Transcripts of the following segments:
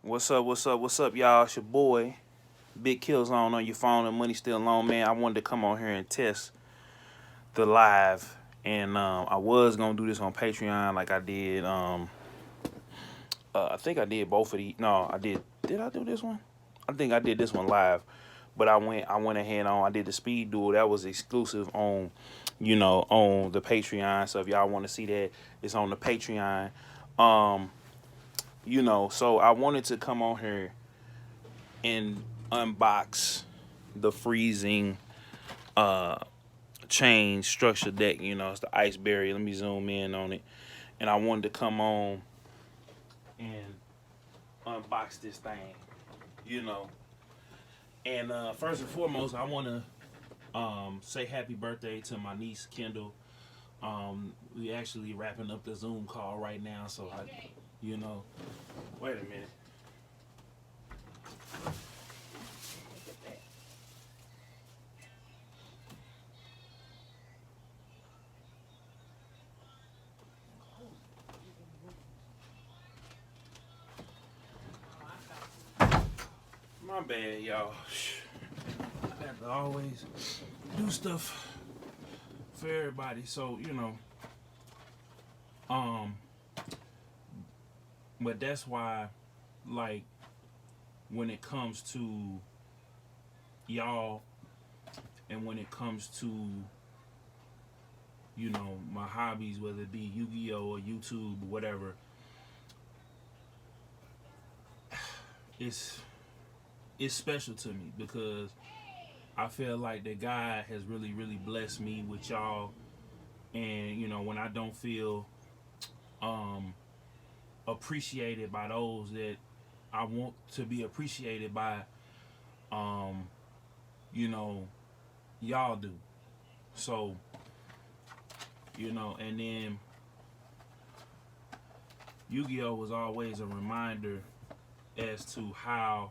What's up, y'all? It's your boy, Big Kills on your phone and money still on, man. I wanted to come on here and test the live. And I was gonna do this on Patreon like I did. I think I did both of these. No, I did. Did I do this one? I think I did this one live. But I went ahead on. I did the speed duel. That was exclusive on, on the Patreon. So if y'all want to see that, it's on the Patreon. Um, so I wanted to come on here and unbox the freezing chain structure deck. It's the ice barrier. Let me zoom in on it. And I wanted to come on and unbox this thing, you know. And first and foremost, I want to say happy birthday to my niece Kendall. We actually wrapping up the Zoom call right now, so you know, wait a minute. My bad, y'all. I have to always do stuff for everybody, so um, but that's why, like, when it comes to y'all, and when it comes to my hobbies, whether it be Yu-Gi-Oh or YouTube or whatever, it's it's special to me because I feel like that God has really, really blessed me with y'all. And when I don't feel um, appreciated by those that I want to be appreciated by, um, you know, y'all do. So, and then Yu-Gi-Oh was always a reminder as to how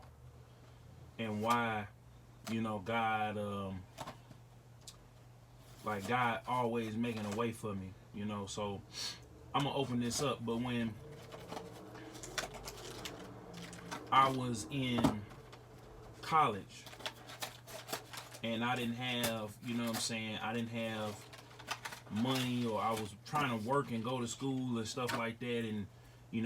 and why, God, like God always making a way for me, So I'm gonna open this up. But when I was in college and I didn't have, I didn't have money, or I was trying to work and go to school and stuff like that, and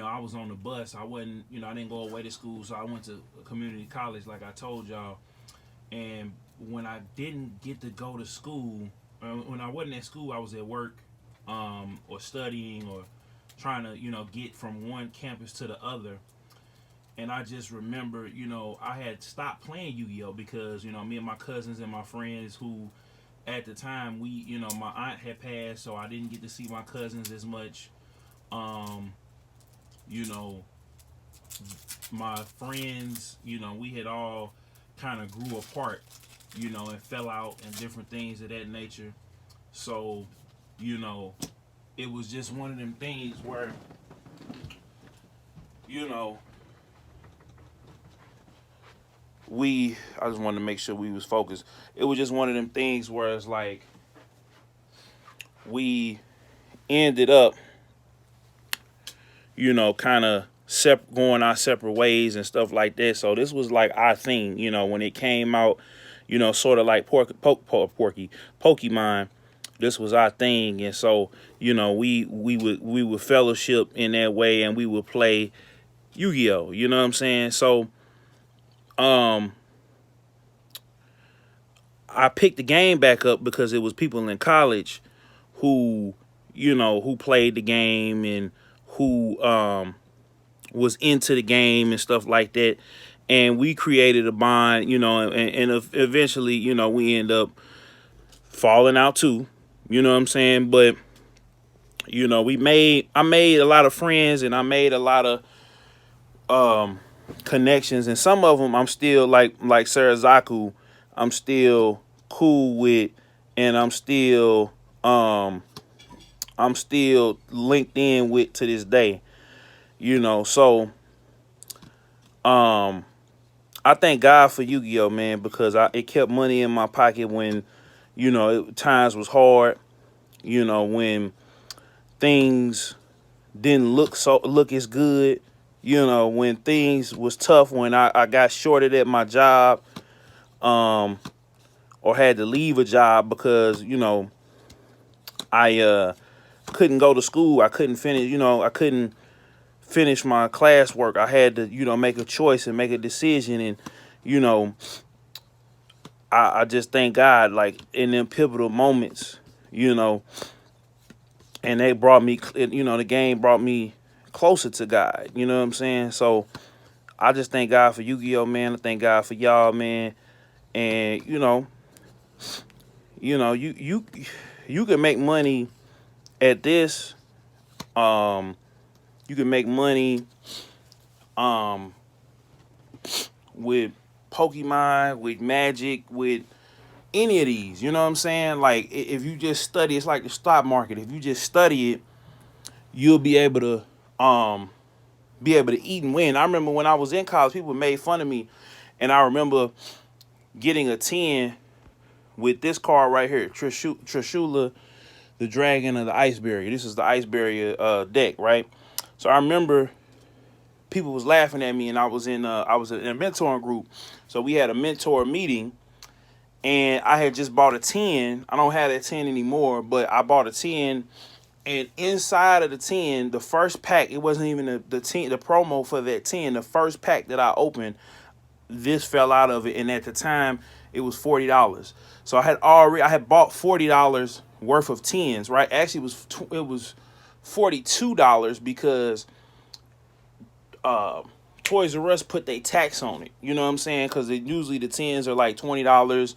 I was on the bus. I wasn't, I didn't go away to school, so I went to a community college, like I told y'all. And when I didn't get to go to school, when I wasn't at school, I was at work, or studying, or trying to, get from one campus to the other. And I just remember, I had stopped playing Yu-Gi-Oh because, me and my cousins and my friends who, at the time, my aunt had passed, so I didn't get to see my cousins as much. Um, you know, my friends, we had all kind of grew apart, and fell out and different things of that nature. So, you know, it was just one of them things where, you know, I just wanted to make sure we was focused. It was just one of them things where it's like we ended up, kind of going our separate ways and stuff like that. So this was like our thing, when it came out, sort of like Pokemon. This was our thing, and so we would fellowship in that way, and we would play Yu-Gi-Oh. You know what I'm saying? So um, I picked the game back up because it was people in college who who played the game and who was into the game and stuff like that. And we created a bond, and eventually, we end up falling out too. You know what I'm saying? But, I made a lot of friends, and I made a lot of connections. And some of them I'm still like Sarazaku, I'm still cool with, and I'm still linked in with to this day. So um I thank God for Yu-Gi-Oh, man, because it kept money in my pocket when, times was hard, when things didn't look as good, when things was tough, when I got shorted at my job, um, or had to leave a job because, I couldn't go to school. I couldn't finish, I couldn't finish my classwork. I had to, make a choice and make a decision. And, you know, I just thank God, like, in them pivotal moments, you know, and they brought me, the game brought me closer to God. You know what I'm saying? So I just thank God for Yugioh, man. I thank God for y'all, man. And, you can make money at this. You can make money um with Pokemon, with Magic, with any of these. You know what I'm saying? Like, if you just study, it's like the stock market. If you just study it, you'll be able to eat and win. I remember when I was in college, people made fun of me, and I remember getting a 10 with this card right here, Trishula, the Dragon of the Ice Barrier. This is the Ice Barrier deck, right? So I remember people was laughing at me, and I was in a mentoring group. So we had a mentor meeting, and I had just bought a 10. I don't have that 10 anymore, but I bought a 10. And inside of the 10, the first pack, it wasn't even the 10, the promo for that 10. The first pack that I opened, this fell out of it, and at the time it was $40. So I had bought $40 worth of 10s, right? Actually, it was $42 because Toys R Us put their tax on it. You know what I'm saying? Because usually the 10s are like $20.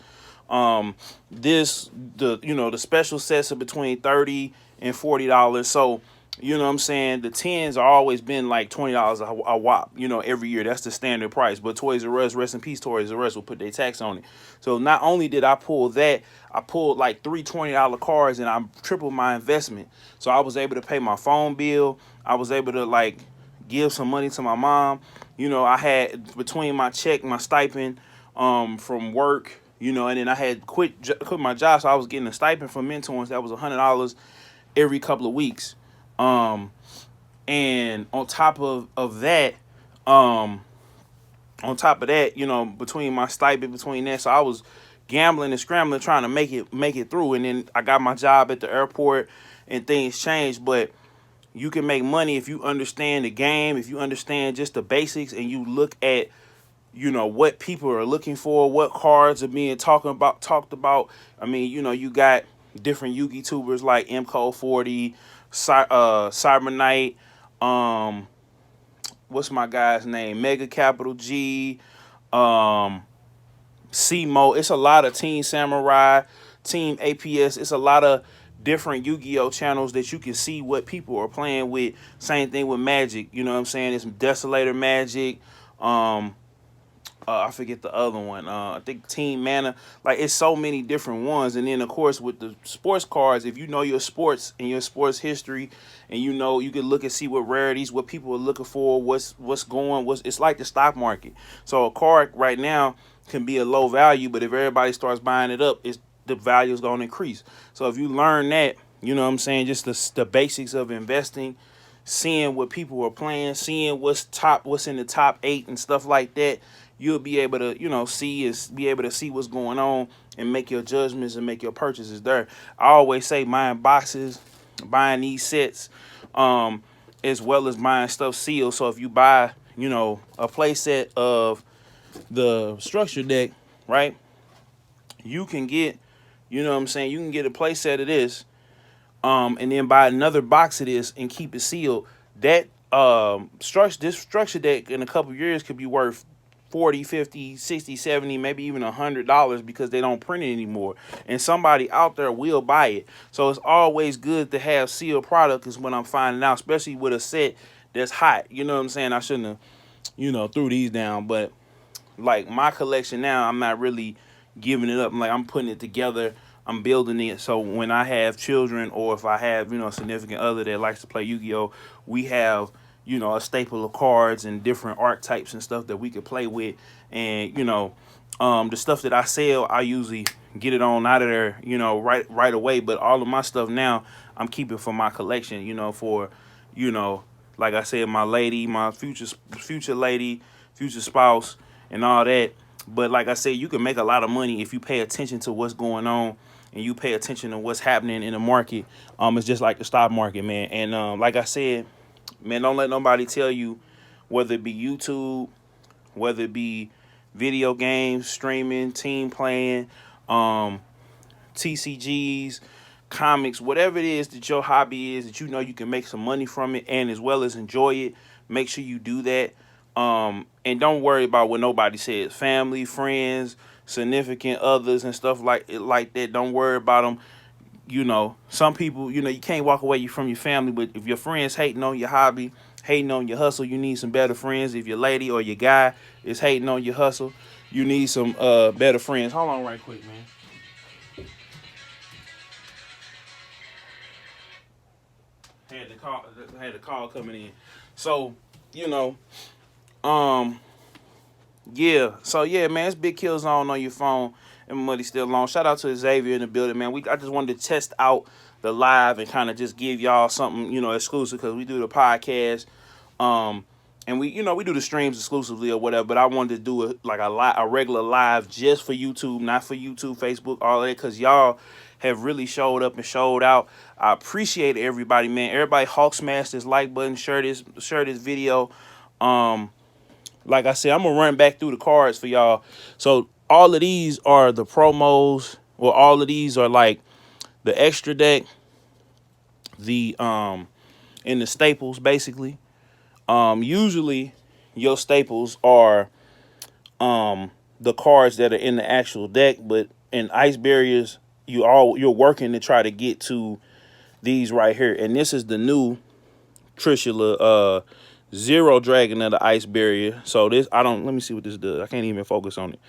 The special sets are between $30 and $40. So, you know what I'm saying, the 10s are always been like $20 a whop, every year. That's the standard price. But Toys R Us, rest in peace, Toys R Us will put their tax on it. So not only did I pull that, I pulled like three $20 cards, and I tripled my investment. So I was able to pay my phone bill. I was able to like give some money to my mom. I had between my check, my stipend from work, and then I had quit my job, so I was getting a stipend from mentoring. That was $100 every couple of weeks. And on top of that, between my stipend, between that, so I was gambling and scrambling, trying to make it through. And then I got my job at the airport, and things changed. But you can make money if you understand the game, if you understand just the basics, and you look at, what people are looking for, what cards are being talked about. I mean, you got different Yugi tubers like MCO40, Cyber Knight, what's my guy's name? Mega Capital G, CMO. It's a lot of Team Samurai, Team APS. It's a lot of different Yu-Gi-Oh channels that you can see what people are playing with. Same thing with Magic. You know what I'm saying? It's Desolator Magic. I forget the other one. I think Team Mana. Like, it's so many different ones. And then, of course, with the sports cards, if you know your sports and your sports history, and you can look and see what rarities, what people are looking for, it's like the stock market. So a card right now can be a low value, but if everybody starts buying it up, the value is going to increase. So if you learn that, you know what I'm saying, just the basics of investing, seeing what people are playing, seeing what's in the top 8 and stuff like that, you'll be able to, be able to see what's going on and make your judgments and make your purchases there. I always say buying boxes, buying these sets, as well as buying stuff sealed. So if you buy, a play set of the structure deck, right, you can get, you can get a play set of this, and then buy another box of this and keep it sealed. That this structure deck in a couple of years could be worth 40, 50, 60, 70, maybe even $100 because they don't print it anymore. And somebody out there will buy it. So it's always good to have sealed product is what I'm finding out, especially with a set that's hot. You know what I'm saying? I shouldn't have, threw these down. But like my collection now, I'm not really giving it up. I'm putting it together. I'm building it. So when I have children, or if I have, a significant other that likes to play Yu-Gi-Oh, we have, a staple of cards and different archetypes and stuff that we could play with. And, the stuff that I sell, I usually get it on out of there, right away. But all of my stuff now, I'm keeping for my collection, for, like I said, my lady, my future lady, future spouse, and all that. But like I said, you can make a lot of money if you pay attention to what's going on and you pay attention to what's happening in the market. It's just like the stock market, man. And like I said, man, don't let nobody tell you, whether it be YouTube, whether it be video games, streaming, team playing, TCGs, comics, whatever it is that your hobby is that you know you can make some money from it and as well as enjoy it. Make sure you do that. And don't worry about what nobody says. Family, friends, significant others, and stuff like that. Don't worry about them. You know, some people, you know, you can't walk away from your family, but if your friends hating on your hobby, hating on your hustle, you need some better friends. If your lady or your guy is hating on your hustle, you need some better friends. Hold on right quick, man. Had the call coming in. So, you know, yeah. So yeah, man, it's Big Kill Zone on your phone and money still on. Shout out to Xavier in the building, man. I just wanted to test out the live and kind of just give y'all something, you know, exclusive because we do the podcast. And we, you know, we do the streams exclusively or whatever, but I wanted to do a regular live just for YouTube, not for YouTube, Facebook, all that, because y'all have really showed up and showed out. I appreciate everybody, man. Everybody Hawk smash this like button, share this video. Like I said, I'm gonna run back through the cards for y'all. So all of these are the promos, or all of these are like the extra deck, the and the staples basically. Usually your staples are the cards that are in the actual deck, but in ice barriers, you're working to try to get to these right here. And this is the new Trishula Zero Dragon of the Ice Barrier. So this, let me see what this does. I can't even focus on it.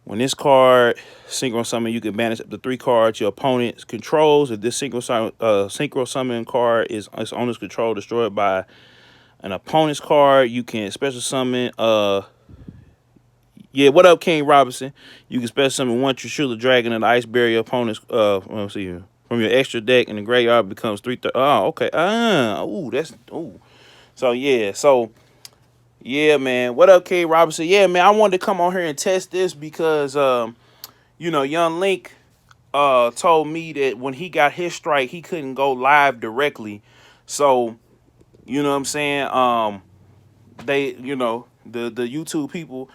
When this card synchro summon, you can banish up to 3 cards your opponent controls. If this synchro summon card is on its control, destroyed by an opponent's card, you can special summon. Yeah, what up, King Robinson? You can special summon one Trishula Dragon of the Ice Barrier opponent's. Let's see here. From your extra deck, and the graveyard becomes 3. Oh, okay. So yeah, man. What up, King Robinson? Yeah, man. I wanted to come on here and test this because you know, Young Link told me that when he got his strike, he couldn't go live directly. So, you know what I'm saying? They, you know, the YouTube people,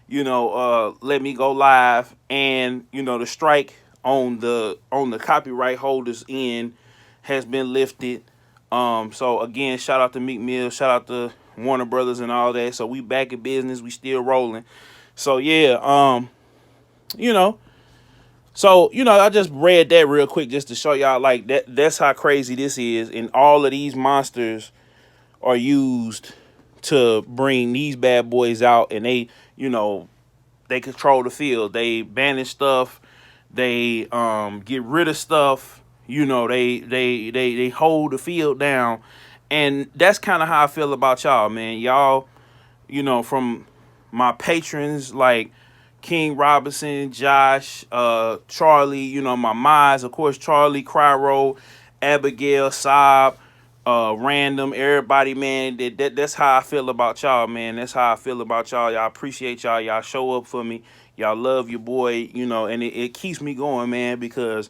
you know, let me go live, and you know, the strike on the copyright holders end has been lifted. So again, shout out to Meek Mill, shout out to Warner Brothers and all that. So we back in business, we still rolling. So yeah, you know, I just read that real quick just to show y'all like that's how crazy this is, and all of these monsters are used to bring these bad boys out, and they, you know, they control the field. They banish stuff. They get rid of stuff. You know, they hold the field down. And that's kind of how I feel about y'all, man. Y'all, you know, from my patrons like King Robinson, Josh, Charlie, you know, my Mize, of course, Charlie, Cryro, Abigail, Saab, Random, everybody, man. That's how I feel about y'all, man. That's how I feel about y'all. Y'all appreciate y'all. Y'all show up for me. Y'all love your boy, you know, and it keeps me going, man, because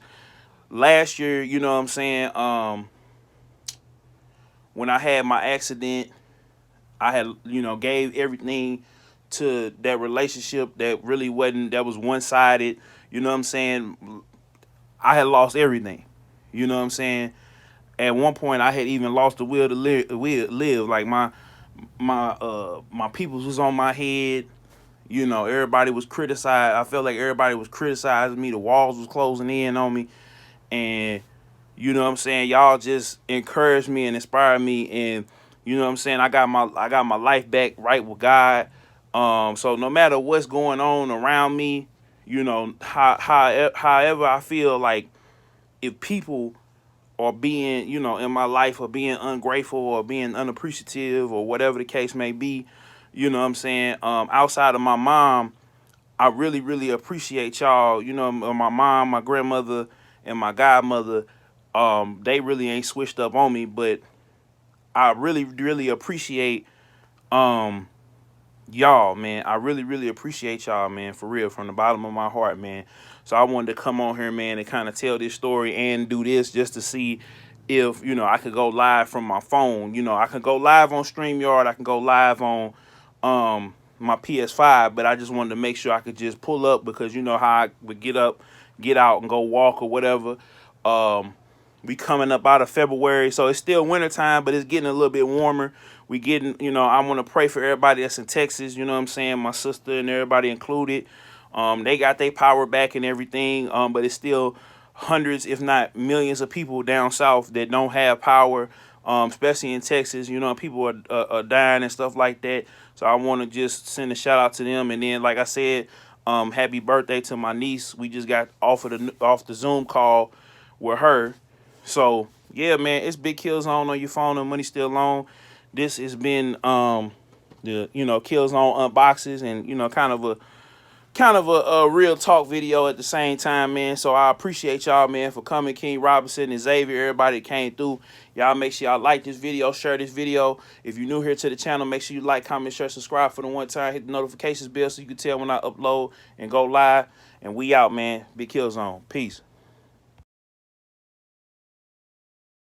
last year, you know what I'm saying, when I had my accident, I had, you know, gave everything to that relationship that really wasn't, that was one-sided. You know what I'm saying? I had lost everything. You know what I'm saying? At one point, I had even lost the will to live. Like my peoples was on my head. You know, everybody was criticized. I felt like everybody was criticizing me. The walls was closing in on me, and you know what I'm saying, y'all just encouraged me and inspired me, and you know what I'm saying, I got my life back right with God. So no matter what's going on around me, you know, however I feel like if people are being, you know, in my life, or being ungrateful or being unappreciative or whatever the case may be, you know what I'm saying, outside of my mom, I really, really appreciate y'all. You know, my mom, my grandmother, and my godmother, they really ain't switched up on me, but I really appreciate y'all, man. I really appreciate y'all, man, for real, from the bottom of my heart, man. So I wanted to come on here, man, and kind of tell this story and do this just to see if, you know, I could go live from my phone. You know, I can go live on StreamYard. I can go live on my PS5, but I just wanted to make sure I could just pull up, because you know how I would get up, get out and go walk or whatever. We coming up out of February, so it's still wintertime, but it's getting a little bit warmer. We getting, you know, I want to pray for everybody that's in Texas, you know what I'm saying, my sister and everybody included. They got their power back and everything, but it's still hundreds, if not millions of people down south that don't have power, especially in Texas. You know, people are dying and stuff like that. So I want to just send a shout out to them. And then, like I said, happy birthday to my niece. We just got off the Zoom call with her. So yeah, man, it's Big Killzone on your phone and money still on. This has been the, you know, Killzone unboxes, and you know, kind of a real talk video at the same time, man. So I appreciate y'all, man, for coming. King Robinson and Xavier, everybody that came through. Y'all make sure y'all like this video, share this video. If you're new here to the channel, make sure you like, comment, share, subscribe for the one time. Hit the notifications bell so you can tell when I upload and go live. And we out, man. Big Killzone. Peace.